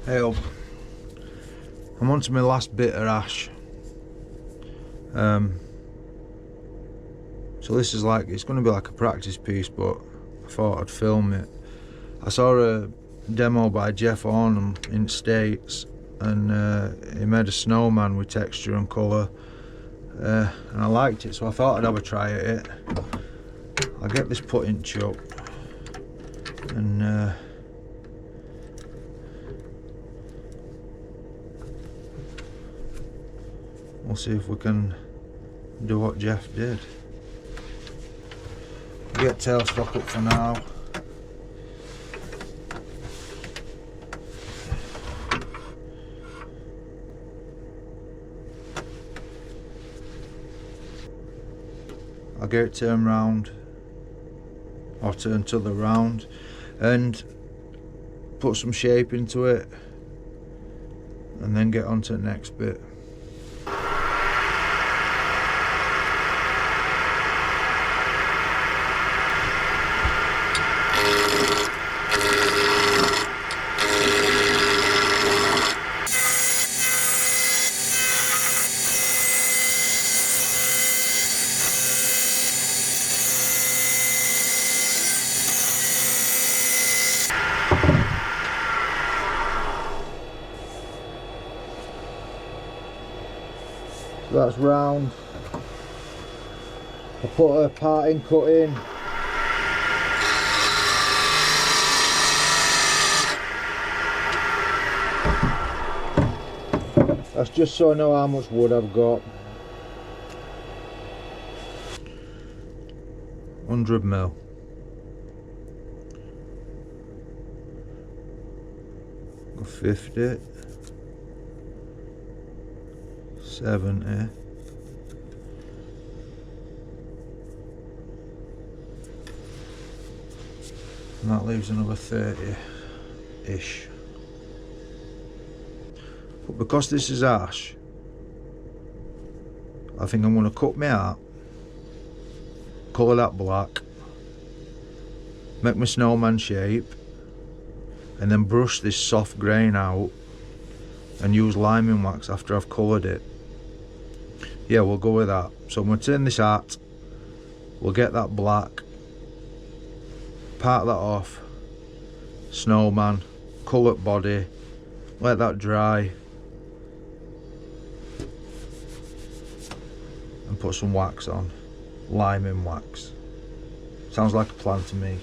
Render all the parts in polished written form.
Hey up, I'm on to my last bit of ash. So this is like, it's going to be like a practice piece, but I thought I'd film it. I saw a demo by Jeff Ornham in States, and he made a snowman with texture and colour, and I liked it, so I thought I'd have a try at it. I'll get this put in chuck, and we'll see if we can do what Jeff did. Get tailstock up for now. I'll get it turned round, or turn to the round, and put some shape into it, and then get on to the next bit. So that's round. I put a parting cut in. That's just so I know how much wood I've got. 100mm. Go 50. 70. And that leaves another 30-ish. But because this is ash, I think I'm going to cut my art, colour that black, make my snowman shape, and then brush this soft grain out and use liming wax after I've coloured it. Yeah, we'll go with that. So I'm going to turn this art, we'll get that black, part that off, snowman, coloured body, let that dry, and put some wax on, liming wax. Sounds like a plan to me.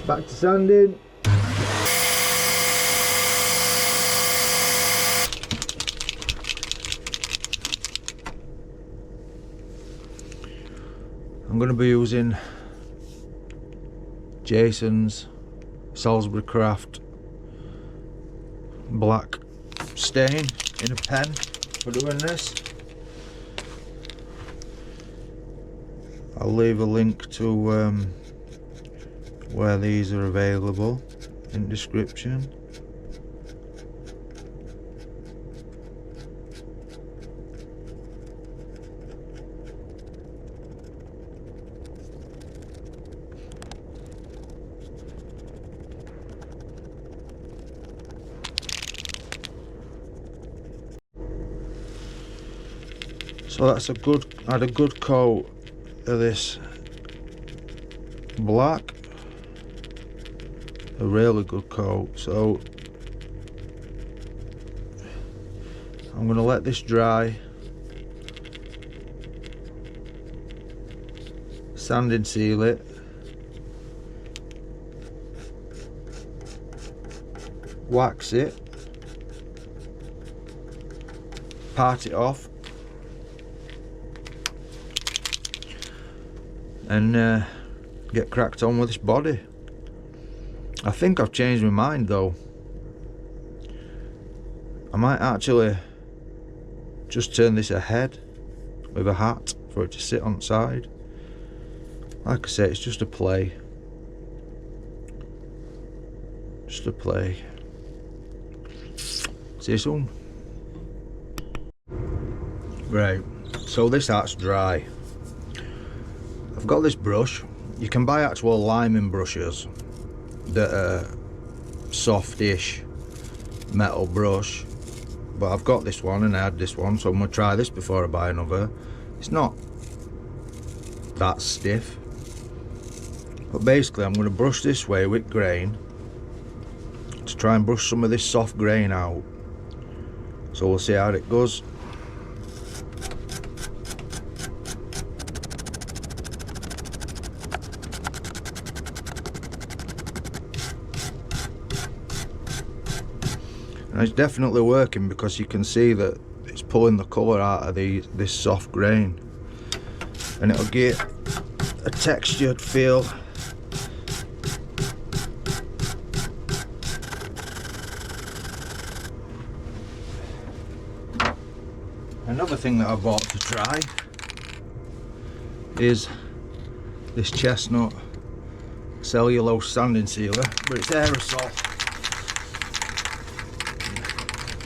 Back to sanding. I'm going to be using Jason's Salisbury Craft black stain in a pen for doing this. I'll leave a link to where these are available in the description. So that's I had a good coat of this black, a really good coat. So I'm going to let this dry, sanding seal it, wax it, part it off, and get cracked on with this body. I think I've changed my mind though. I might actually just turn this ahead with a hat for it to sit on the side. Like I say, it's just a play. Just a play. See you soon. Right, so this hat's dry. I've got this brush. You can buy actual liming brushes that are softish metal brush, but I've got this one and I had this one, so I'm going to try this before I buy another. It's not that stiff, but basically I'm going to brush this way with grain to try and brush some of this soft grain out, so we'll see how it goes. And it's definitely working, because you can see that it's pulling the colour out of this soft grain, and it'll get a textured feel. Another thing that I bought to try is this chestnut cellulose sanding sealer, but it's aerosol.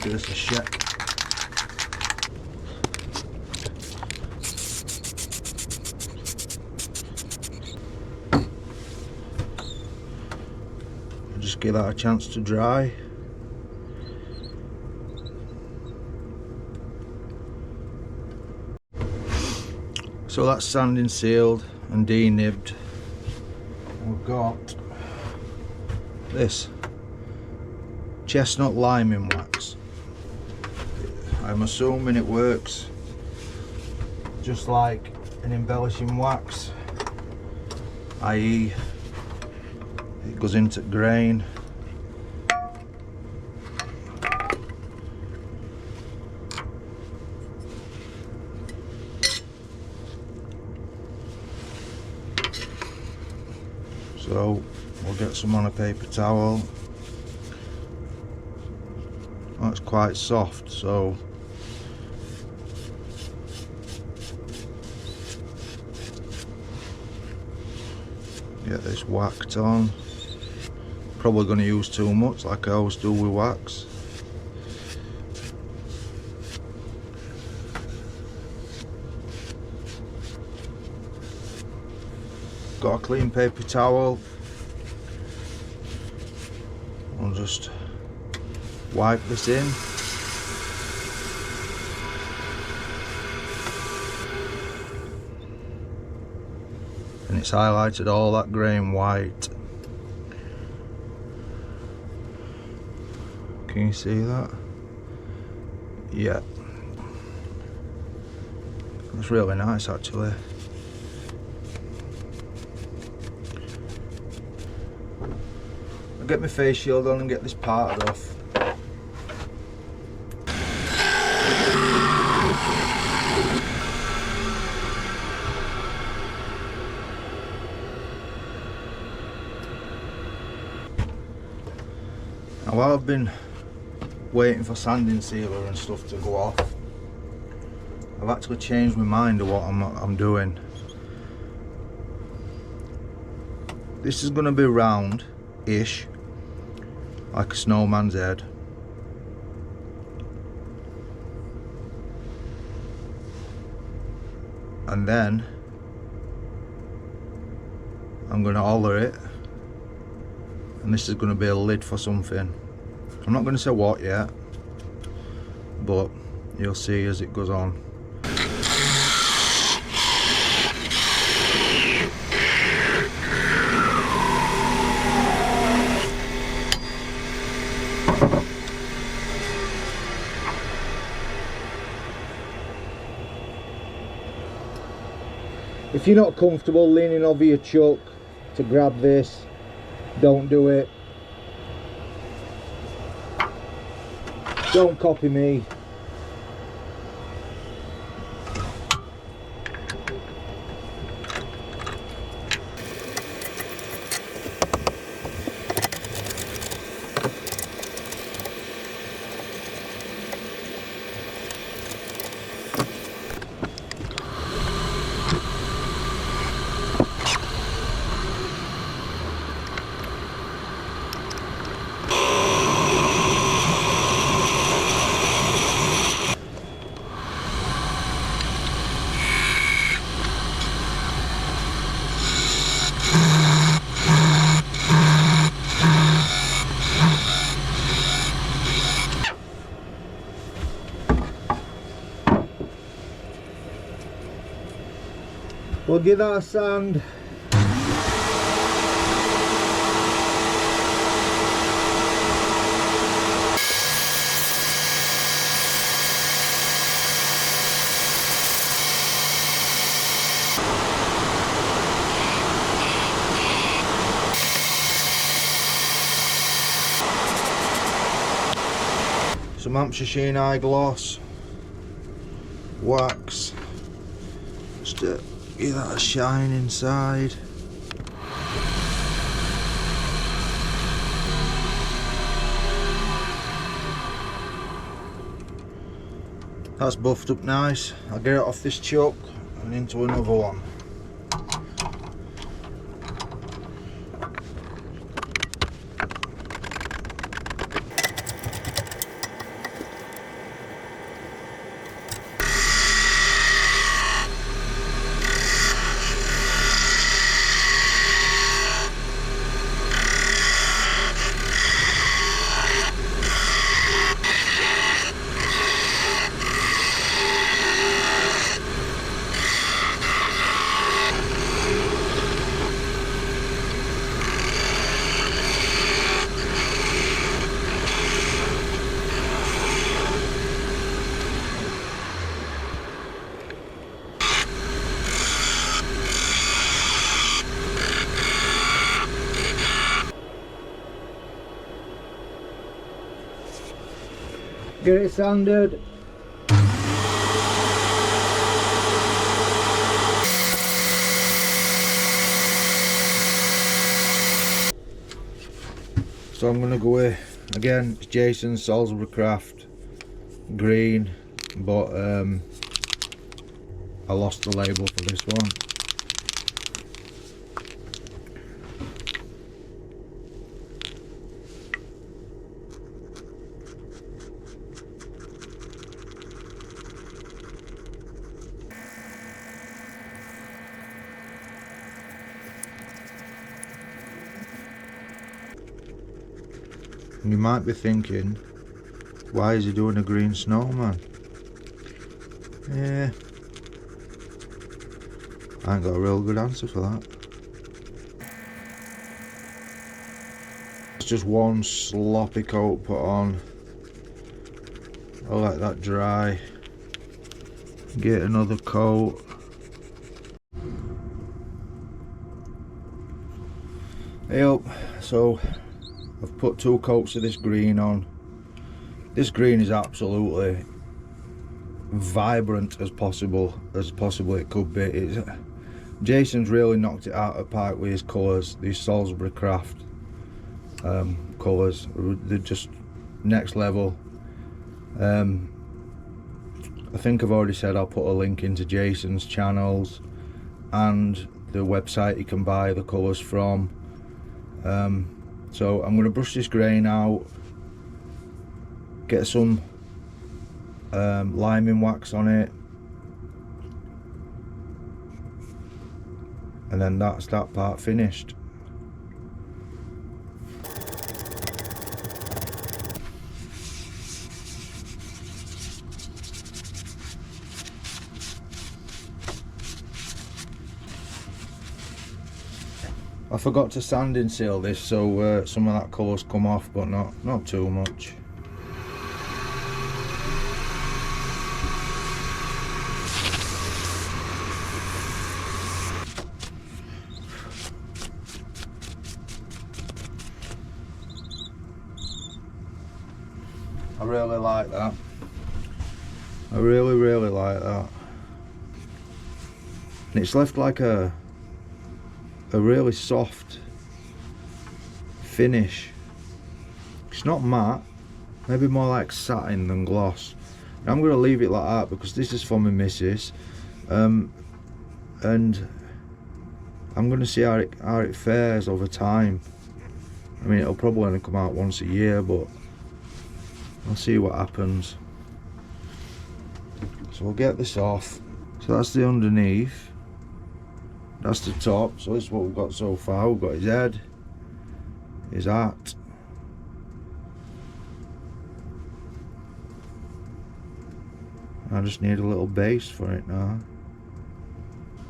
Give this a shake. Just give that a chance to dry. So that's sanding sealed and denibbed. We've got this chestnut liming wax. I'm assuming it works just like an embellishing wax, i.e. it goes into grain. So we'll get some on a paper towel. Oh, it's quite soft, so get this whacked on. Probably going to use too much, like I always do with wax. Got a clean paper towel. I'll just wipe this in. And it's highlighted all that grain white. Can you see that? Yeah. That's really nice actually. I'll get my face shield on and get this parted off. Now while I've been waiting for sanding sealer and stuff to go off, I've actually changed my mind of what I'm doing. This is going to be round-ish, like a snowman's head. And then I'm going to holler it, and this is going to be a lid for something. I'm not going to say what yet, but you'll see as it goes on. If you're not comfortable leaning over your chuck to grab this, don't do it. Don't copy me. We'll give that a sand. Some Hampshire Sheen eye gloss, wax, just to give that a shine inside. That's buffed up nice. I'll get it off this chuck and into another one. Get it sanded. So I'm gonna go with, again, it's Jason's Salisbury Craft green, but I lost the label for this one. And you might be thinking, why is he doing a green snowman? Yeah, I ain't got a real good answer for that. It's just one sloppy coat put on. I'll let that dry. Get another coat. Hey up, so I've put 2 coats of this green on. This green is absolutely vibrant as possibly it could be. Jason's really knocked it out of the park with his colours. These Salisbury Craft colours, they're just next level. I think I've already said I'll put a link into Jason's channels and the website you can buy the colours from. So I'm going to brush this grain out, get some liming wax on it, and then that's that part finished. I forgot to sanding seal this, so some of that colour's come off, but not too much. I really like that. I really like that. And it's left like a really soft finish. It's not matte, maybe more like satin than gloss. And I'm going to leave it like that because this is for my missus, and I'm going to see how it fares over time. I mean, it'll probably only come out once a year, but I'll see what happens. So we'll get this off. So that's the underneath, that's the top. So this is what we've got so far. We've got his head, his hat, I just need a little base for it now.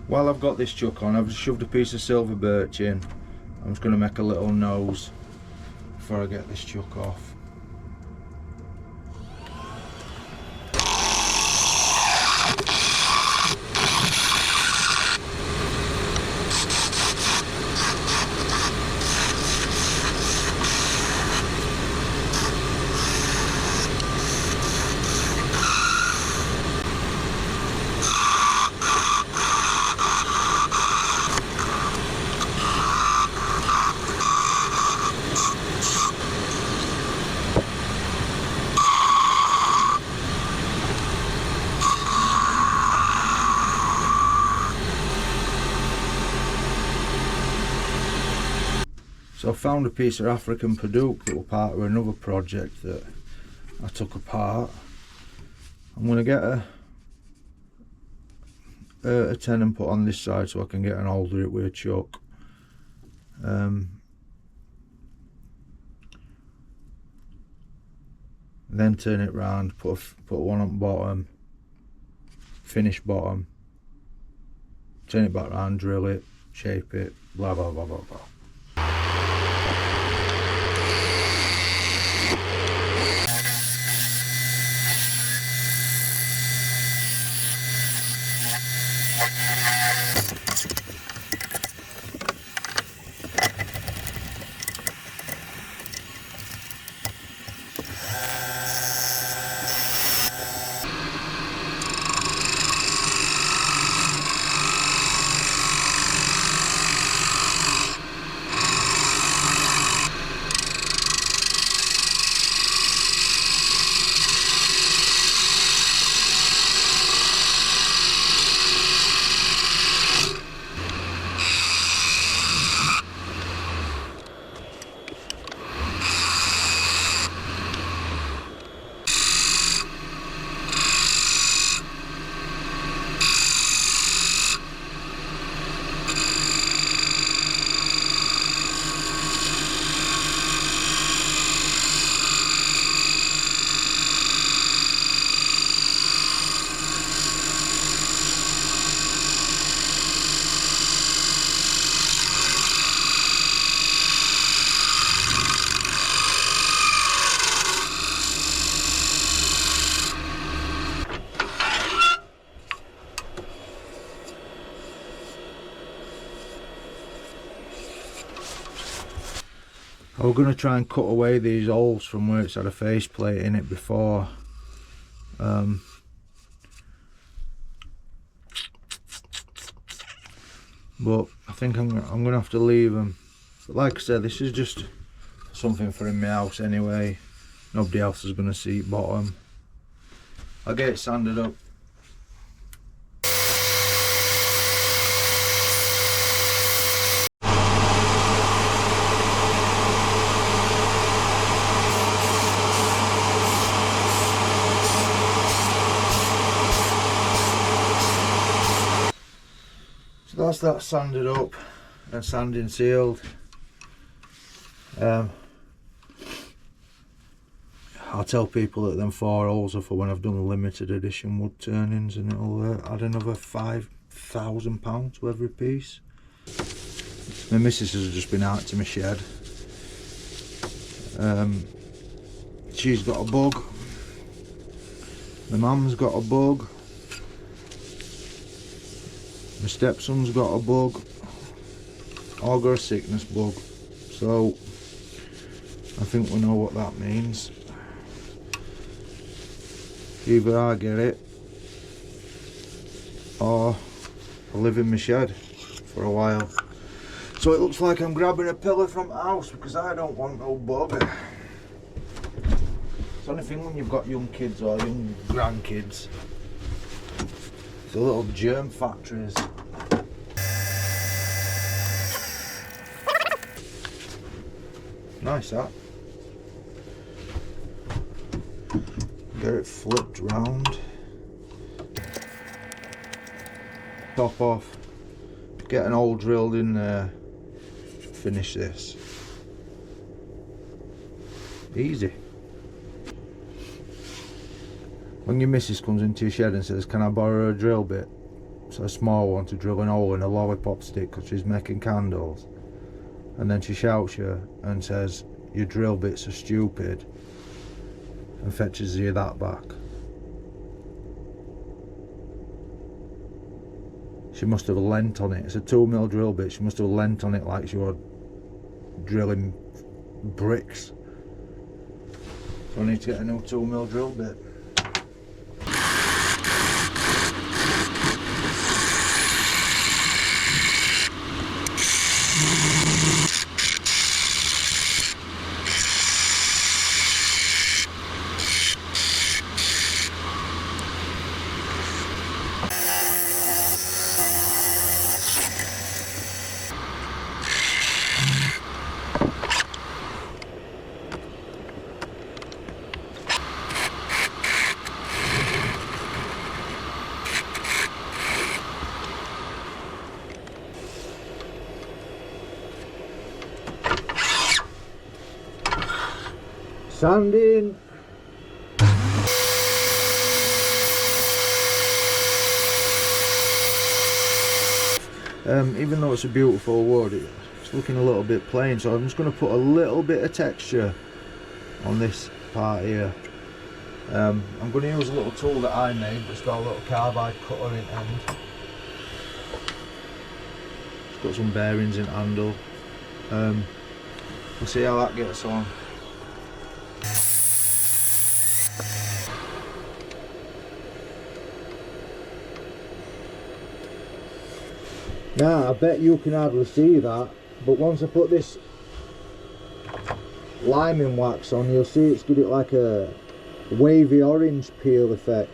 While I've got this chuck on, I've just shoved a piece of silver birch in. I'm just going to make a little nose before I get this chuck off. So I found a piece of African Padauk that was part of another project that I took apart. I'm going to get a tenon put on this side so I can get and holder it with a chuck. Then turn it round, put one on bottom, finish bottom, turn it back round, drill it, shape it, blah blah blah blah blah. I was going to try and cut away these holes from where it's had a faceplate in it before. But I think I'm going to have to leave them. But like I said, this is just something for in my house anyway. Nobody else is going to see it bottom. I'll get it sanded up. So that's that sanded up and sanding sealed. I'll tell people that them 4 holes are for when I've done the limited edition wood turnings, and it'll add another £5,000 to every piece. My missus has just been out to my shed. She's got a bug. My mum's got a bug. My stepson's got a bug. All got a sickness bug. So I think we know what that means. Either I get it or I live in my shed for a while. So it looks like I'm grabbing a pillar from the house because I don't want no bug. It's the only thing when you've got young kids or young grandkids. The little germ factories. Nice that. Get it flipped round. Top off. Get an hole drilled in there. Finish this. Easy. When your missus comes into your shed and says, "Can I borrow a drill bit?" It's a small one to drill an hole in a lollipop stick because she's making candles. And then she shouts you and says, "Your drill bits are stupid," and fetches you that back. She must have leant on it. It's a 2mm drill bit. She must have leant on it like she was drilling bricks. So I need to get a new 2mm drill bit. Sanding. Even though it's a beautiful wood, it's looking a little bit plain, so I'm just going to put a little bit of texture on this part here. I'm going to use a little tool that I made. It's got a little carbide cutter in end. It's got some bearings in handle. We'll see how that gets on. Now I bet you can hardly see that, but once I put this liming wax on, you'll see it's give it like a wavy orange peel effect.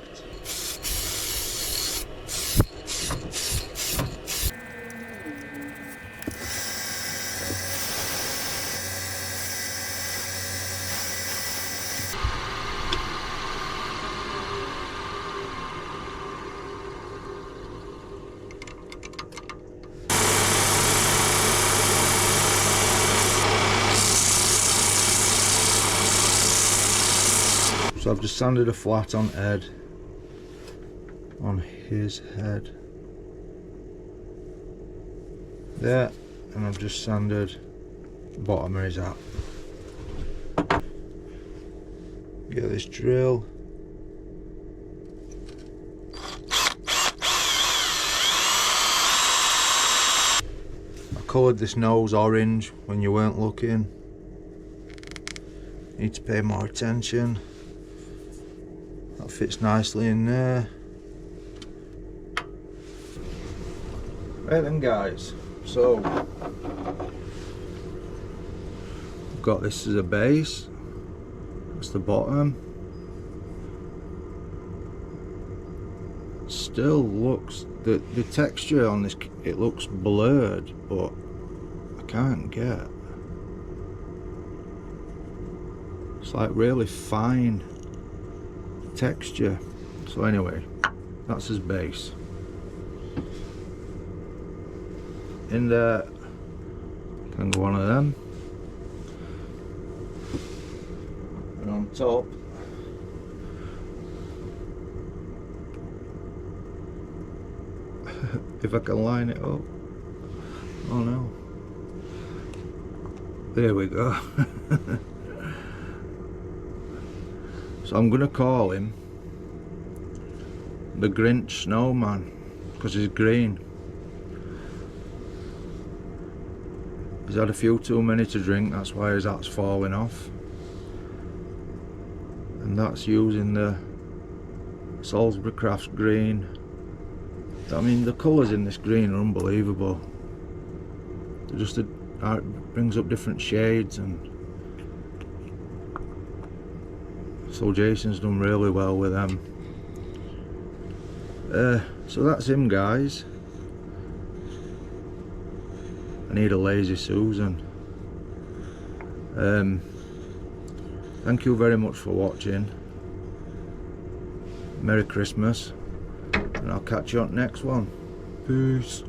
So I've just sanded a flat on head, on his head there, and I've just sanded the bottom of his hat. Get this drill. I coloured this nose orange when you weren't looking. Need to pay more attention. That fits nicely in there. Right then guys, so I've got this as a base. That's the bottom. Still looks, the texture on this, it looks blurred, but I can't get. It's like really fine texture. So anyway, that's his base. In there can go one of them, and on top if I can line it up. Oh no, there we go. So I'm gonna call him the Grinch Snowman because he's green. He's had a few too many to drink, that's why his hat's falling off. And that's using the Salisbury Crafts green. I mean, the colours in this green are unbelievable. They're just it brings up different shades, and so Jason's done really well with them. So that's him, guys. I need a lazy Susan. Thank you very much for watching. Merry Christmas, and I'll catch you on the next one. Peace.